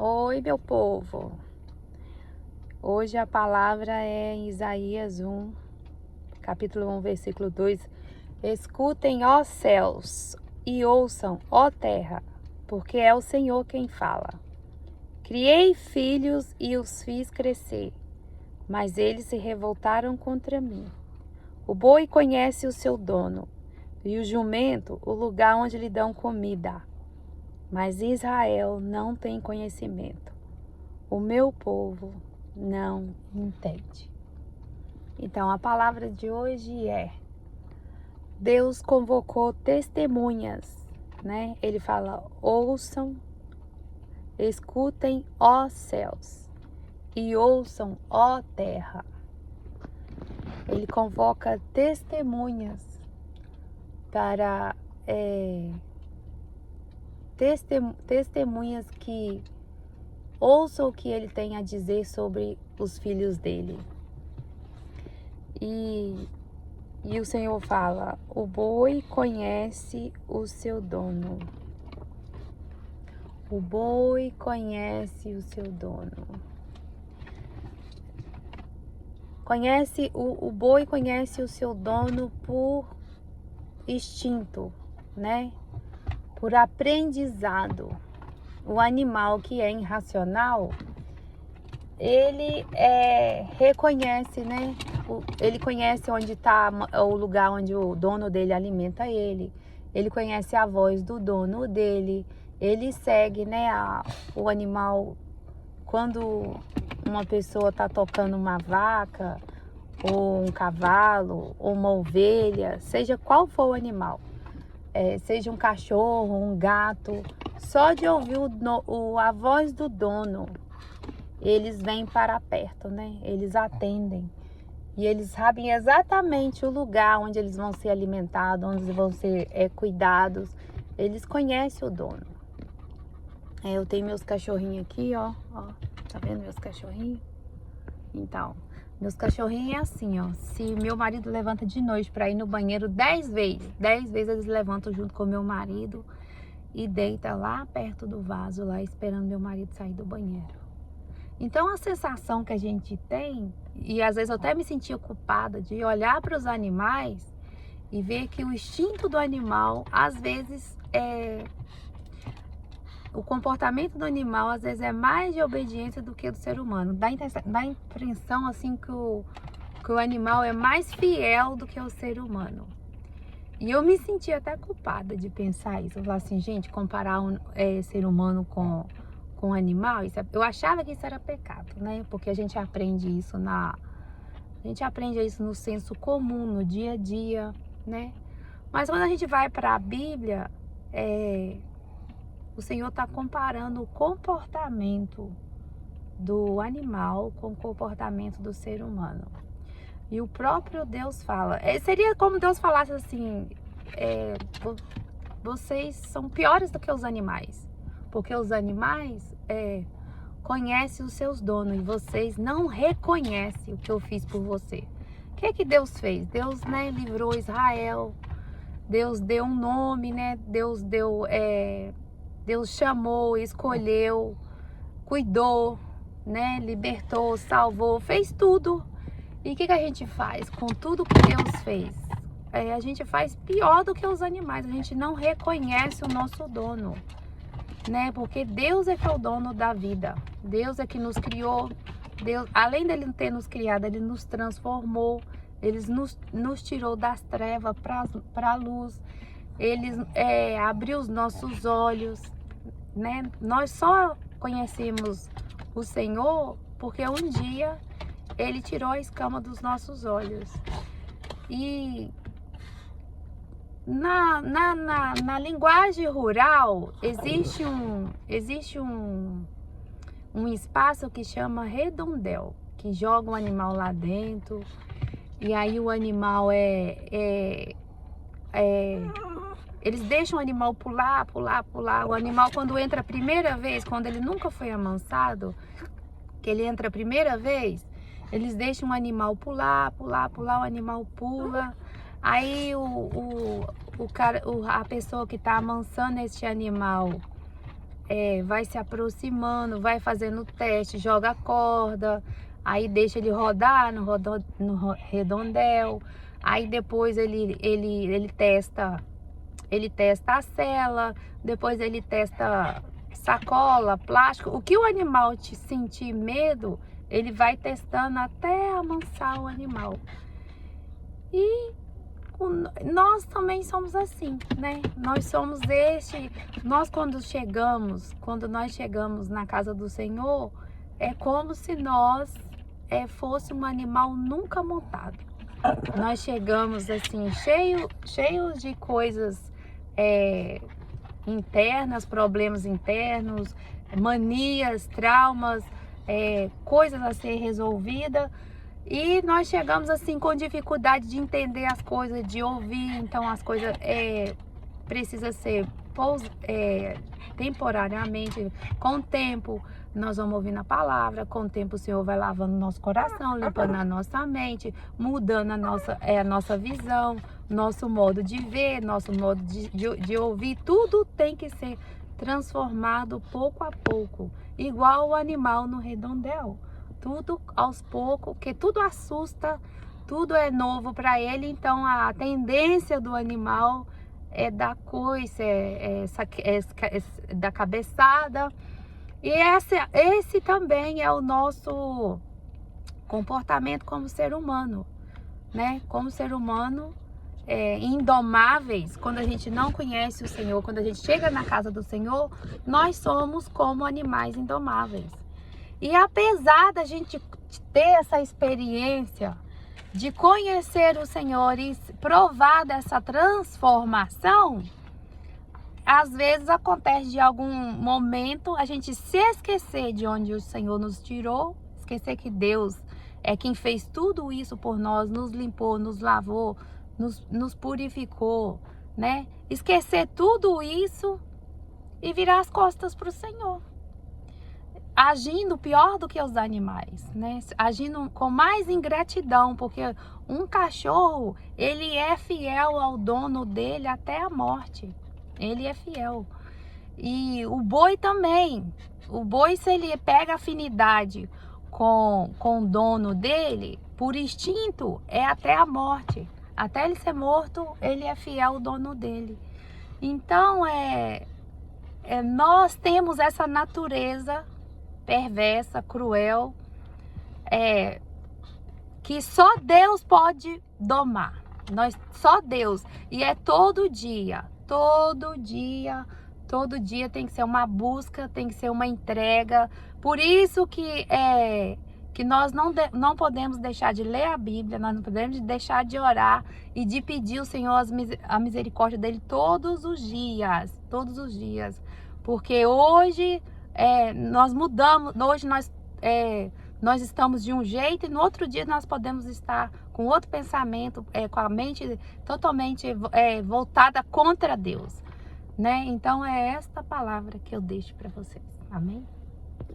Oi, meu povo. Hoje a palavra é em Isaías 1, capítulo 1, versículo 2. Escutem, ó céus, e ouçam, ó terra, porque é o Senhor quem fala. Criei filhos e os fiz crescer, mas eles se revoltaram contra mim. O boi conhece o seu dono, e o jumento o lugar onde lhe dão comida. Mas Israel não tem conhecimento. O meu povo não entende. Então, a palavra de hoje é: Deus convocou testemunhas, né? Ele fala: ouçam, escutem, ó céus, e ouçam, ó terra. Ele convoca testemunhas para testemunhas que ouçam o que ele tem a dizer sobre os filhos dele. E o Senhor fala: o boi conhece o seu dono. O boi conhece o seu dono. O boi conhece o seu dono por instinto, né? Por aprendizado. O animal que é irracional, ele reconhece, né? Ele conhece onde está o lugar onde o dono dele alimenta ele. Ele conhece a voz do dono dele. Ele segue, né, o animal. Quando uma pessoa está tocando uma vaca, ou um cavalo, ou uma ovelha, seja qual for o animal, seja um cachorro, um gato, só de ouvir a voz do dono, eles vêm para perto, né? Eles atendem. E eles sabem exatamente o lugar onde eles vão ser alimentados, onde vão ser cuidados. Eles conhecem o dono. Eu tenho meus cachorrinhos aqui, ó. Tá vendo meus cachorrinhos? Então, meus cachorrinhos é assim, ó. Se meu marido levanta de noite para ir no banheiro 10 vezes eles levantam junto com meu marido e deita lá perto do vaso, lá esperando meu marido sair do banheiro. Então, a sensação que a gente tem, e às vezes eu até me sentia culpada de olhar para os animais e ver que o instinto do animal, às vezes, o comportamento do animal, às vezes, é mais de obediência do que do ser humano. Dá a impressão, assim, que o animal é mais fiel do que o ser humano. E eu me sentia até culpada de pensar isso. Eu falava assim, gente, comparar ser humano com animal, eu achava que isso era pecado, né? Porque a gente aprende isso no senso comum, no dia a dia, né? Mas quando a gente vai para a Bíblia, o Senhor está comparando o comportamento do animal com o comportamento do ser humano. E o próprio Deus fala, seria como Deus falasse assim, vocês são piores do que os animais, porque os animais conhecem os seus donos e vocês não reconhecem o que eu fiz por você. O que Deus fez? Deus, né, livrou Israel, Deus deu um nome, né? Deus chamou, escolheu, cuidou, né? Libertou, salvou, fez tudo. E o que a gente faz com tudo que Deus fez? A gente faz pior do que os animais. A gente não reconhece o nosso dono, né? Porque Deus é que é o dono da vida. Deus é que nos criou. Deus, além dele ter nos criado, ele nos transformou. Ele nos tirou das trevas para a luz. Ele abriu os nossos olhos, né? Nós só conhecemos o Senhor porque um dia Ele tirou a escama dos nossos olhos. E na linguagem rural existe um espaço que chama redondel, que joga um animal lá dentro. E aí o animal eles deixam o animal pular. O animal, quando entra a primeira vez, quando ele nunca foi amansado, que ele entra a primeira vez, eles deixam o animal pular, o animal pula. Aí a pessoa que está amansando este animal, vai se aproximando, vai fazendo teste, joga a corda, aí deixa ele rodar no redondel, aí depois ele testa a sela, depois ele testa sacola, plástico. O que o animal te sentir medo, ele vai testando até amansar o animal. E nós também somos assim, né? Nós somos nós quando nós chegamos na casa do Senhor, é como se nós fosse um animal nunca montado. Nós chegamos assim, cheios de coisas internas, problemas internos, manias, traumas, coisas a ser resolvidas. E nós chegamos assim com dificuldade de entender as coisas, de ouvir. Então as coisas precisa ser temporariamente. Com o tempo nós vamos ouvindo a palavra, com o tempo o Senhor vai lavando o nosso coração, limpando a nossa mente, mudando a nossa visão, nosso modo de ver, nosso modo de ouvir. Tudo tem que ser transformado pouco a pouco, igual o animal no redondel. Tudo aos poucos, porque tudo assusta, tudo é novo para ele. Então a tendência do animal é dar coice, da cabeçada. E esse também é o nosso comportamento como ser humano, né? Como ser humano, indomáveis. Quando a gente não conhece o Senhor, quando a gente chega na casa do Senhor, nós somos como animais indomáveis. E apesar da gente ter essa experiência de conhecer o Senhor e provar dessa transformação, às vezes acontece de algum momento a gente se esquecer de onde o Senhor nos tirou, esquecer que Deus é quem fez tudo isso por nós, nos limpou, nos lavou, nos purificou, né? Esquecer tudo isso e virar as costas para o Senhor. Agindo pior do que os animais, né? Agindo com mais ingratidão, porque um cachorro, ele é fiel ao dono dele até a morte. Ele é fiel. E o boi também. O boi, se ele pega afinidade com o dono dele, por instinto, é até a morte. Até ele ser morto, ele é fiel ao dono dele. Então, nós temos essa natureza perversa, cruel, que só Deus pode domar. Só Deus. E é todo dia tem que ser uma busca, tem que ser uma entrega. Por isso que nós não podemos deixar de ler a Bíblia, nós não podemos deixar de orar e de pedir ao Senhor a misericórdia dele todos os dias. Porque hoje nós mudamos, hoje nós estamos de um jeito e no outro dia nós podemos estar com outro pensamento, com a mente totalmente voltada contra Deus, né? Então é esta palavra que eu deixo para vocês. Amém?